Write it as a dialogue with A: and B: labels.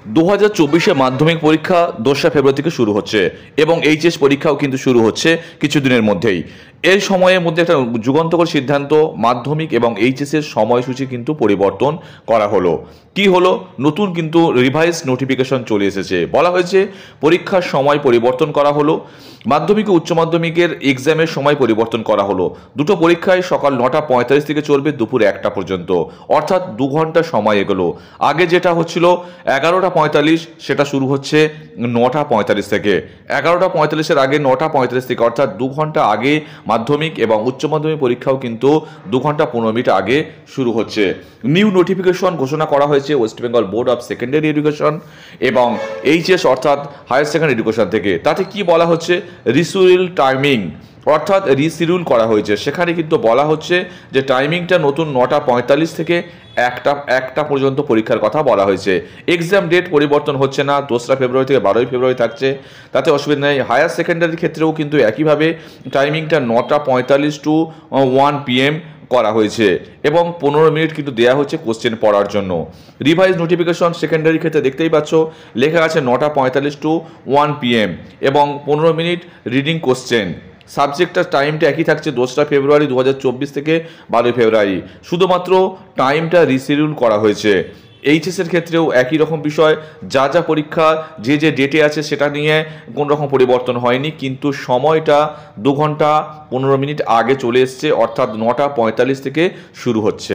A: 2024 মাধ্যমিক পরীক্ষা 2রা ফেব্রুয়ারি থেকে শুরু হচ্ছে এবং এইচএস পরীক্ষাও কিন্তু শুরু হচ্ছে কিছুদিনের মধ্যেই। এর সময়ের মধ্যে একটা যুগান্তকারী সিদ্ধান্ত, মাধ্যমিক এবং এইচএস এর সময়সূচি কিন্তু পরিবর্তন করা হলো। কি হলো? নতুন কিন্তু রিভাইজ নোটিফিকেশন চলে এসেছে। বলা হয়েছে পরীক্ষার সময় পরিবর্তন করা হলো, মাধ্যমিক ও উচ্চ মাধ্যমিকের এক্সামের সময় পরিবর্তন করা হলো। দুটো পরীক্ষায় সকাল 9:45 থেকে চলবে দুপুর 1টা পর্যন্ত, অর্থাৎ 2 ঘন্টা সময় এগোলো। আগে যেটা হচ্ছিল 11:45, সেটা শুরু হচ্ছে 9:45 থেকে। 11:45-এর আগে 9:45 থেকে, অর্থাৎ 2 ঘন্টা আগে মাধ্যমিক এবং উচ্চ মাধ্যমিক পরীক্ষাও কিন্তু 2 ঘন্টা 15 মিনিট আগে শুরু হচ্ছে। নিউ নোটিফিকেশন ঘোষণা করা হয়েছে West Bengal board of secondary education এবং এইচএস অর্থাৎ হায়ার সেকেন্ডারি এডুকেশন থেকে। তাতে কি বলা হচ্ছে? রিসিডিউল টাইমিং, অর্থাৎ রিসিডিউল করা হয়েছে। সেখানে কিন্তু বলা হচ্ছে যে টাইমিংটা নতুন 9:45 থেকে 1টা পর্যন্ত পরীক্ষার কথা বলা হয়েছে। এক্সাম ডেট পরিবর্তন হচ্ছে না, 2রা ফেব্রুয়ারি থেকে 12ই ফেব্রুয়ারি থাকছে, তাতে অসুবিধা নেই। হায়ার সেকেন্ডারির ক্ষেত্রেও কিন্তু একইভাবে টাইমিংটা 9:45 to 1 PM করা হয়েছে এবং 15 মিনিট কিন্তু দেওয়া হচ্ছে কোশ্চেন পড়ার জন্য। রিভাইজ নোটিফিকেশন সেকেন্ডারি ক্ষেত্রে দেখতেই পাচ্ছ, লেখা আছে 9:45 to 1 PM এবং 15 মিনিট রিডিং কোশ্চেন। সাবজেক্টটার টাইমটা একই থাকছে 2রা ফেব্রুয়ারি 2024 থেকে 12ই ফেব্রুয়ারি, শুধুমাত্র টাইমটা রিশিডিউল করা হয়েছে। এইচএস এর ক্ষেত্রেও একই রকম বিষয়, যা যা পরীক্ষা যে যে ডেটে আছে সেটা নিয়ে কোনো রকম পরিবর্তন হয়নি, কিন্তু সময়টা 2 ঘন্টা 15 মিনিট আগে চলে এসছে, অর্থাৎ 9:45 থেকে শুরু হচ্ছে।